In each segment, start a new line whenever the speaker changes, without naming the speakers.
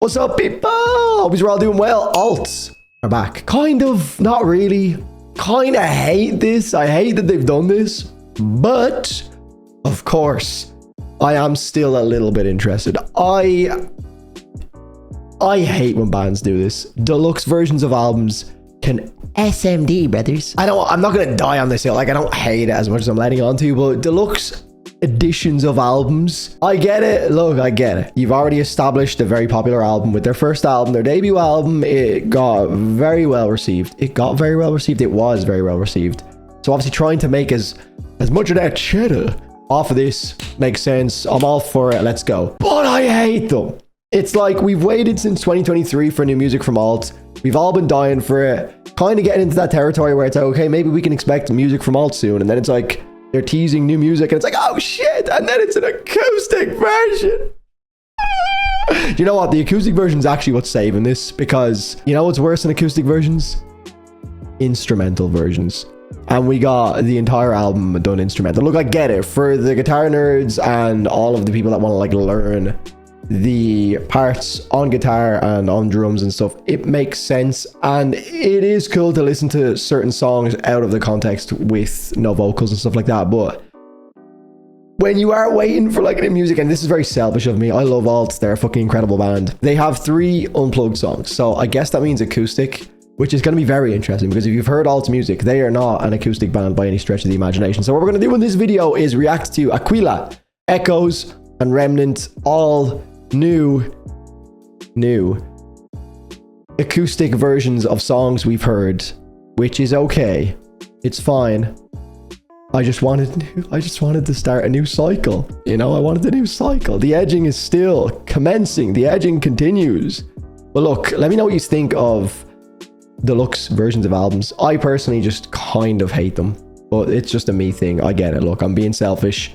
What's up, people? Hope you're all doing well. Allt are back. Kind of, not really. Kind of hate this. I hate that they've done this. But, of course, I am still a little bit interested. I hate when bands do this. Deluxe versions of albums can SMD, brothers. I'm not gonna die on this hill. Like, I don't hate it as much as I'm letting on to, but deluxe editions of albums, I get it. Look, I get it. You've already established a very popular album with their first album, their debut album. It got very well received. It was very well received. So obviously trying to make as much of that cheddar off of this makes sense. I'm all for it. Let's go. But I hate them. It's like we've waited since 2023 for new music from Allt. We've all been dying for it. Kind of getting into that territory where it's like, okay, maybe we can expect music from Allt soon. And then it's like, they're teasing new music and it's like, oh shit. And then it's an acoustic version. You know what? The acoustic version is actually what's saving this, because you know what's worse than acoustic versions? Instrumental versions. And we got the entire album done instrumental. Look, I get it. For the guitar nerds and all of the people that want to like learn the parts on guitar and on drums and stuff, it makes sense. And it is cool to listen to certain songs out of the context with no vocals and stuff like that. But when you are waiting for like new music, and this is very selfish of me, I love Allt. They're a fucking incredible band. They have 3 unplugged songs. So I guess that means acoustic, which is going to be very interesting, because if you've heard Altt's music, they are not an acoustic band by any stretch of the imagination. So what we're going to do in this video is react to Aquila, Echoes, and Remnant, all new acoustic versions of songs we've heard, which is okay. It's fine. I just wanted to start a new cycle. You know, I wanted a new cycle. The edging is still commencing. The edging continues. But look, let me know what you think of deluxe versions of albums. I personally just kind of hate them, but it's just a me thing. I get it. Look, I'm being selfish.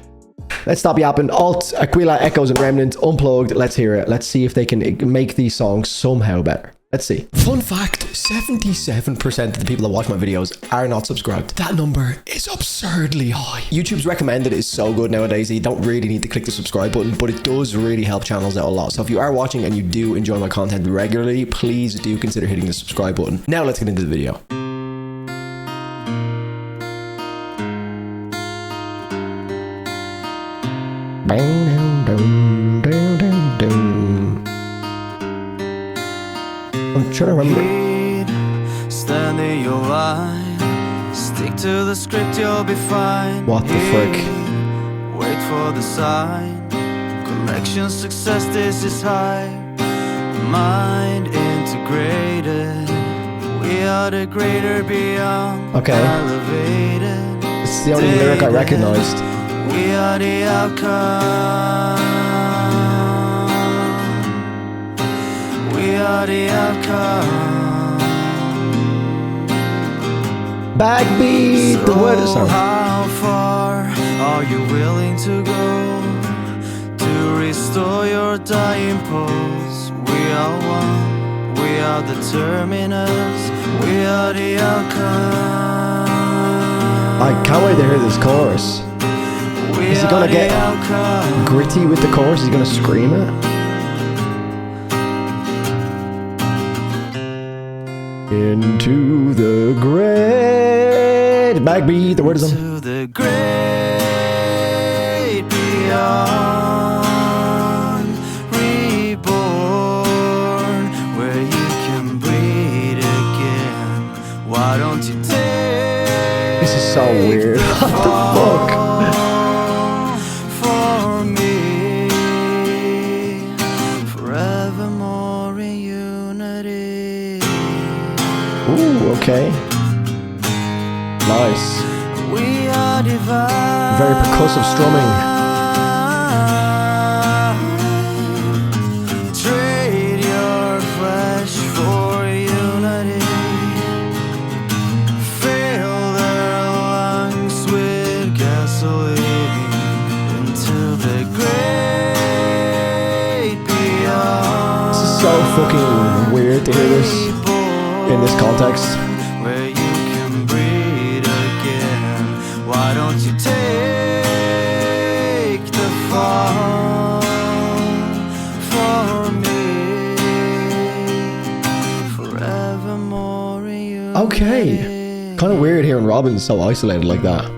Let's stop yapping. Allt, Aquila, Echoes, and Remnant, unplugged. Let's hear it. Let's see if they can make these songs somehow better. Let's see. Fun fact, 77% of the people that watch my videos are not subscribed. That number is absurdly high. YouTube's recommended is so good nowadays. You don't really need to click the subscribe button, but it does really help channels out a lot. So if you are watching and you do enjoy my content regularly, please do consider hitting the subscribe button. Now let's get into the video. I'm trying to remember.
Stand in your line, stick to the script, you'll be fine.
What the frick?
Wait for the sign. Collection success, this is high. Mind integrated. We are the greater beyond.
Okay.
Elevated.
This is the only lyric I recognized.
We are the outcome. We are the outcome.
Backbeat, the word is on.
How far are you willing to go to restore your dying pulse? We are one. We are the terminus. We are the outcome.
I can't wait to hear this chorus. Is he gonna get gritty with the chorus? Is he gonna scream it? Into the great backbeat. The word is on.
To the great beyond, reborn, where you can breathe again. Why don't you take?
This is so weird. What the fuck? Ooh, okay. Nice.
We are divine.
Very percussive strumming.
Trade your flesh for unity. Fill their lungs with gasoline into the great beyond.
This is so fucking weird to hear this in this context.
Where you can breathe again. Why don't you take the fall for me?
Okay. Kind of weird hearing Robin so isolated like that.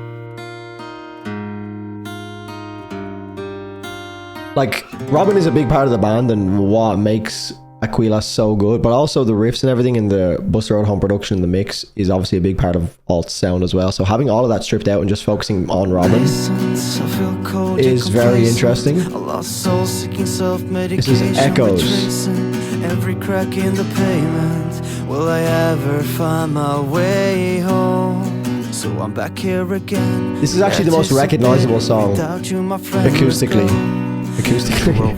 Like, Robin is a big part of the band and what makes Aquila so good, but also the riffs and everything in the Busta Rhymes home production, the mix is obviously a big part of Altt's sound as well. So having all of that stripped out and just focusing on Robin is very interesting. This is Echoes.
Every crack in the pavement, will I ever find my way home? So I'm back here again.
This is actually the most recognizable song acoustically.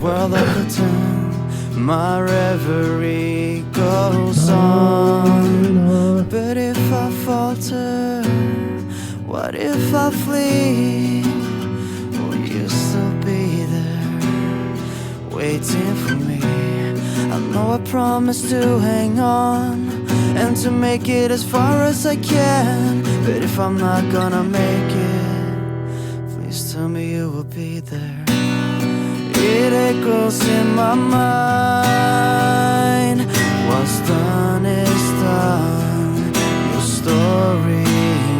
World of pretend, my reverie goes on. But if I falter, what if I flee? Will you still be there, waiting for me? I know I promised to hang on and to make it as far as I can. But if I'm not gonna make it, please tell me you will be there. It echoes in my mind. What's done is done. Your story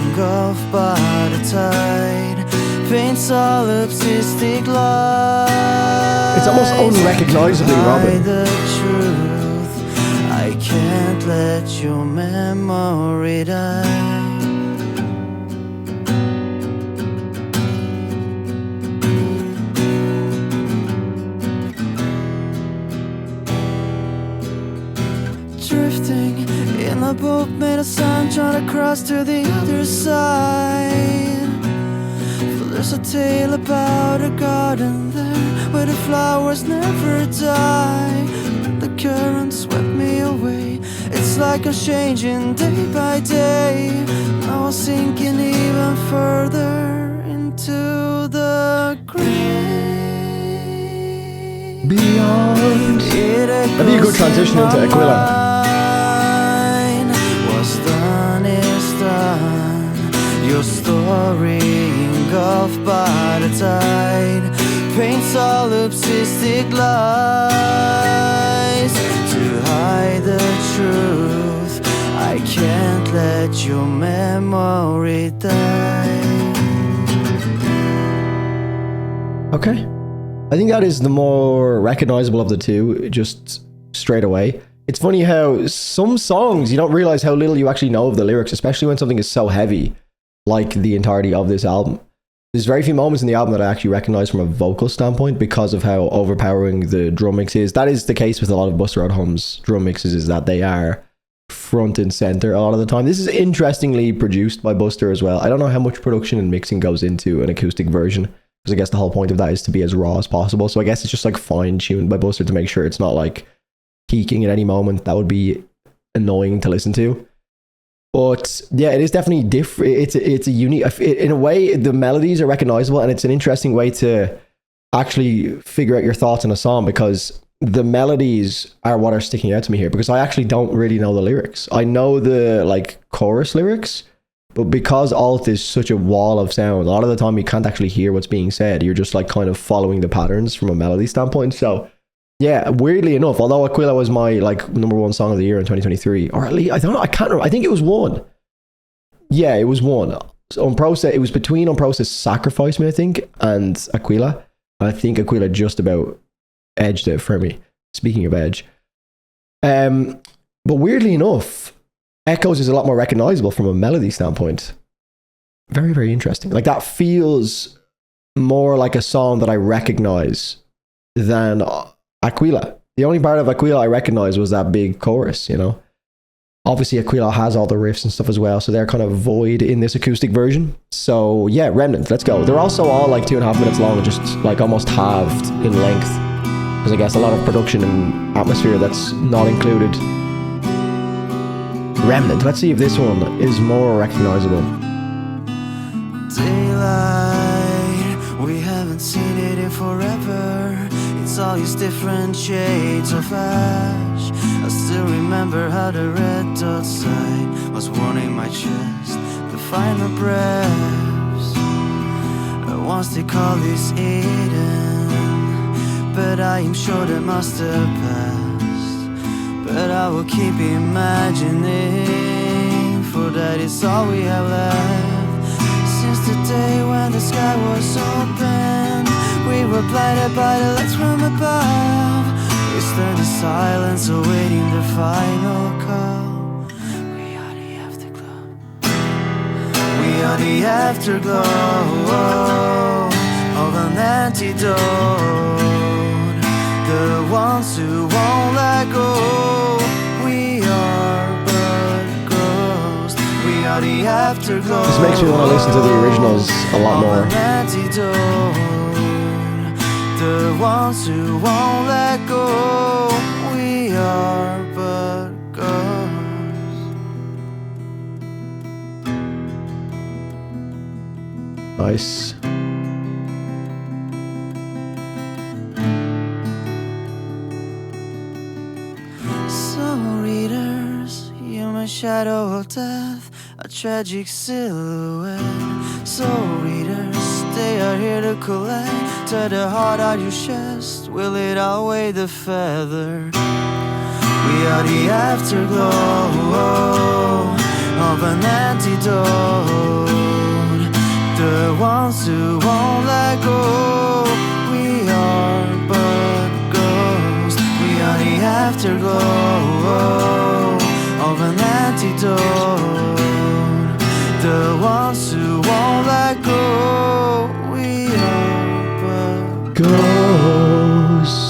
engulfed by the tide paints all obsistic lies.
It's almost unrecognizably Robin.
The truth, I can't let your memory die. Drifting in a boat made of sand, trying to cross to the other side. For there's a tale about a garden there where the flowers never die. The current swept me away. It's like I'm changing day by day. Now I'm sinking even further into the grave.
Beyond. That'd be a good transition into Aquila.
Your story engulfed by the tide paints all obsistic lies. To hide the truth, I can't let your memory die.
Okay. I think that is the more recognizable of the two, just straight away. It's funny how some songs you don't realize how little you actually know of the lyrics, especially when something is so heavy like the entirety of this album. There's very few moments in the album that I actually recognize from a vocal standpoint because of how overpowering the drum mix is. That is the case with a lot of Busta Rhymes drum mixes, is that they are front and center a lot of the time. This is interestingly produced by Busta as well. I don't know how much production and mixing goes into an acoustic version, because I guess the whole point of that is to be as raw as possible. So I guess it's just like fine-tuned by Busta to make sure it's not like peaking at any moment. That would be annoying to listen to. But yeah, it is definitely different. It's a unique, in a way, the melodies are recognizable, and it's an interesting way to actually figure out your thoughts on a song, because the melodies are what are sticking out to me here, because I actually don't really know the lyrics. I know the like chorus lyrics, but because Allt is such a wall of sound, a lot of the time you can't actually hear what's being said. You're just like kind of following the patterns from a melody standpoint. So yeah, weirdly enough, although Aquila was my like #1 song of the year in 2023, or at least I don't know, I can't remember. I think it was one. Yeah, it was one. So on Process, it was between On Process Sacrifice Me, I think, and Aquila. I think Aquila just about edged it for me. Speaking of edge, but weirdly enough, Echoes is a lot more recognizable from a melody standpoint. Very, very interesting. Like that feels more like a song that I recognize than Aquila. The only part of Aquila I recognized was that big chorus, you know. Obviously Aquila has all the riffs and stuff as well, so they're kind of void in this acoustic version. So yeah, Remnant, let's go. They're also all like 2.5 minutes long, just like almost halved in length, because I guess a lot of production and atmosphere that's not included. Remnant, let's see if this one is more recognizable.
Daylight, we haven't seen it in forever. It's all these different shades of ash. I still remember how the red dot side was warming my chest, the final breaths. Once they call this Eden, but I am sure they must have passed. But I will keep imagining for that is all we have left. Since the day when the sky was open, we were blinded by the lights from above. We stand in silence awaiting the final call. We are the afterglow. We are the afterglow of an antidote. The ones who won't let go. We are but ghosts. We are the afterglow.
This makes me want to listen to the originals a lot more.
The ones who won't let go. We are but ghosts.
Nice.
So readers, human shadow of death, a tragic silhouette. So readers, they are here to collect. Tear the heart out your chest, will it outweigh the feather? We are the afterglow of an antidote. The ones who won't let go. We are but ghosts. We are the afterglow of an antidote. The ones who won't let go. We are but
ghosts.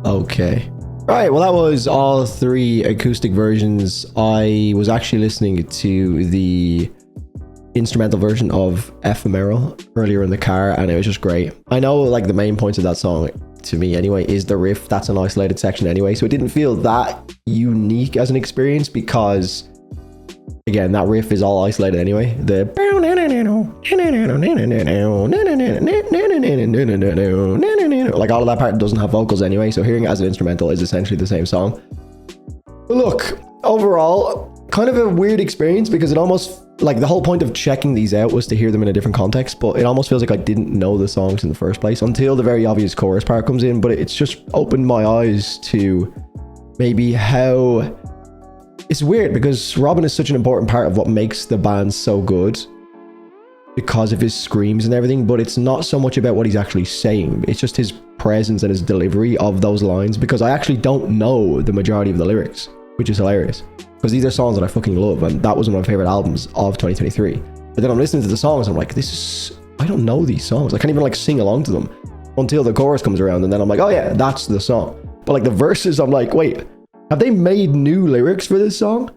Okay. Right, well that was all 3 acoustic versions. I was actually listening to the instrumental version of Ephemeral earlier in the car, and it was just great. I know like the main points of that song, to me anyway, is the riff. That's an isolated section anyway, so it didn't feel that unique as an experience because, again, that riff is all isolated anyway. The like all of that part doesn't have vocals anyway, so hearing it as an instrumental is essentially the same song. But look, overall, kind of a weird experience because it almost, like, the whole point of checking these out was to hear them in a different context, but it almost feels like I didn't know the songs in the first place until the very obvious chorus part comes in. But it's just opened my eyes to maybe how it's weird because Robin is such an important part of what makes the band so good because of his screams and everything, but it's not so much about what he's actually saying. It's just his presence and his delivery of those lines, because I actually don't know the majority of the lyrics, which is hilarious because these are songs that I fucking love, and that was one of my favorite albums of 2023. But then I'm listening to the songs and I'm like, I don't know these songs. I can't even like sing along to them until the chorus comes around, and then I'm like, oh yeah, that's the song. But like the verses, I'm like, wait, have they made new lyrics for this song?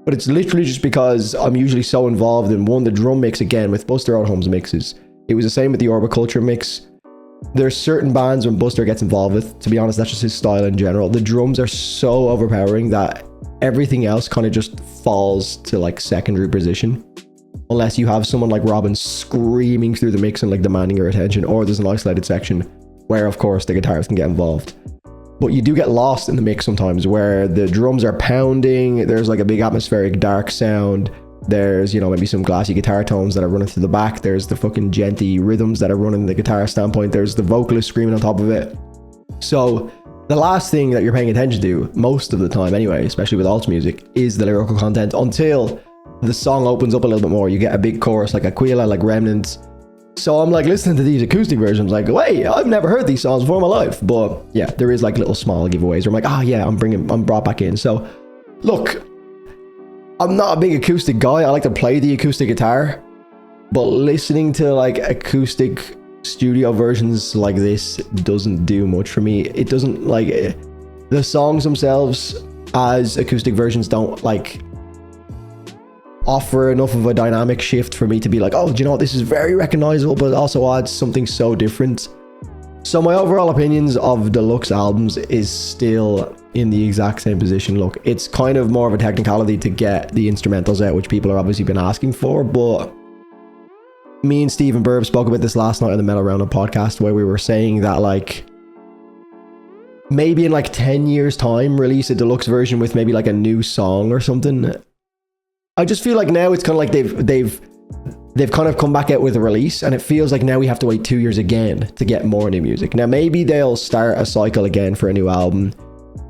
But it's literally just because I'm usually so involved in the drum mix again with Buster Holmes mixes. It was the same with the Orbiculture mix. There's certain bands when Buster gets involved with, to be honest, that's just his style in general. The drums are so overpowering that everything else kind of just falls to like secondary position. Unless you have someone like Robin screaming through the mix and like demanding your attention, or there's an isolated section where of course the guitarist can get involved. But you do get lost in the mix sometimes where the drums are pounding, there's like a big atmospheric dark sound, there's, you know, maybe some glassy guitar tones that are running through the back, there's the fucking genty rhythms that are running the guitar standpoint, there's the vocalist screaming on top of it. So the last thing that you're paying attention to, most of the time anyway, especially with Allt music, is the lyrical content until the song opens up a little bit more. You get a big chorus like Aquila, like Remnant. So I'm like listening to these acoustic versions like, wait, I've never heard these songs before in my life. But yeah, there is like little small giveaways where I'm like, oh yeah, I'm brought back in. So look, I'm not a big acoustic guy. I like to play the acoustic guitar, but listening to like acoustic studio versions like this doesn't do much for me. It doesn't, like, the songs themselves as acoustic versions don't like offer enough of a dynamic shift for me to be like, oh, do you know what, this is very recognizable, but it also adds something so different. So my overall opinions of Deluxe albums is still in the exact same position. Look, it's kind of more of a technicality to get the instrumentals out, which people are obviously been asking for, but me and Stephen Burb spoke about this last night on the Metal Roundup podcast, where we were saying that like maybe in like 10 years time release a deluxe version with maybe like a new song or something. I just feel like now it's kind of like they've kind of come back out with a release, and it feels like now we have to wait 2 years again to get more new music. Now maybe they'll start a cycle again for a new album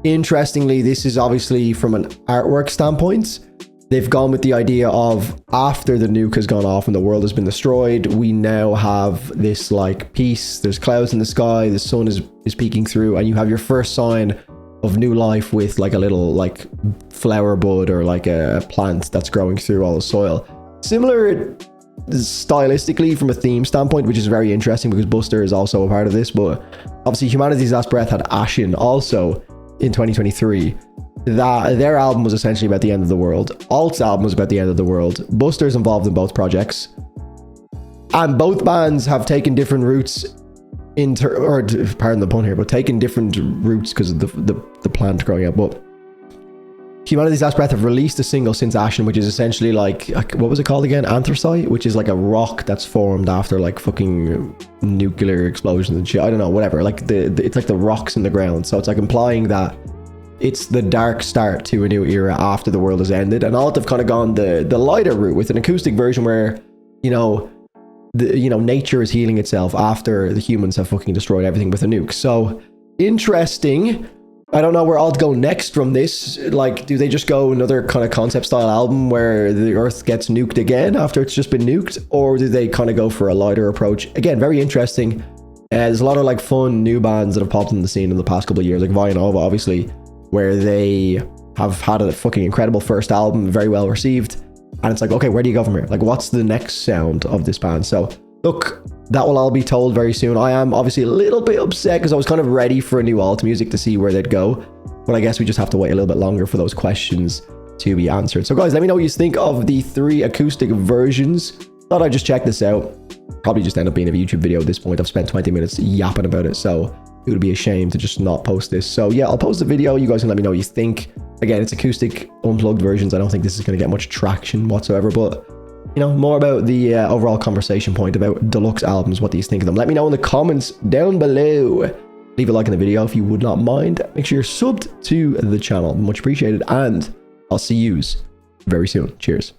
Interestingly, this is obviously from an artwork standpoint. They've gone with the idea of after the nuke has gone off and the world has been destroyed, we now have this like peace. There's clouds in the sky, the sun is peeking through, and you have your first sign of new life with like a little like flower bud or like a plant that's growing through all the soil. Similar stylistically from a theme standpoint, which is very interesting because Buster is also a part of this, but obviously Humanity's Last Breath had Ashen also in 2023. That their album was essentially about the end of the world. Allt's album was about the end of the world. Buster's involved in both projects, and both bands have taken different routes or pardon the pun here, but taken different routes because of the plant growing up. But Humanity's Last Breath have released a single since Ashen, which is essentially like what was it called again? Anthracite, which is like a rock that's formed after like fucking nuclear explosions and shit. I don't know, whatever. Like it's like the rocks in the ground. So it's like implying that it's the dark start to a new era after the world has ended. And Allt have kind of gone the lighter route with an acoustic version where, nature is healing itself after the humans have fucking destroyed everything with a nuke. So interesting. I don't know where Allt go next from this. Like, do they just go another kind of concept style album where the Earth gets nuked again after it's just been nuked? Or do they kind of go for a lighter approach? Again, very interesting. There's a lot of like fun new bands that have popped in the scene in the past couple of years, like Nova, obviously, where they have had a fucking incredible first album, very well received. And it's like, okay, where do you go from here? Like, what's the next sound of this band? So, look, that will all be told very soon. I am obviously a little bit upset because I was kind of ready for a new Allt music to see where they'd go. But I guess we just have to wait a little bit longer for those questions to be answered. So, guys, let me know what you think of the 3 acoustic versions. Thought I'd just check this out. Probably just end up being a YouTube video at this point. I've spent 20 minutes yapping about it, so it would be a shame to just not post this. So yeah, I'll post the video. You guys can let me know what you think. Again, it's acoustic, unplugged versions. I don't think this is going to get much traction whatsoever, but more about the overall conversation point about deluxe albums. What do you think of them? Let me know in the comments down below. Leave a like in the video if you would not mind. Make sure you're subbed to the channel. Much appreciated, and I'll see yous very soon. Cheers.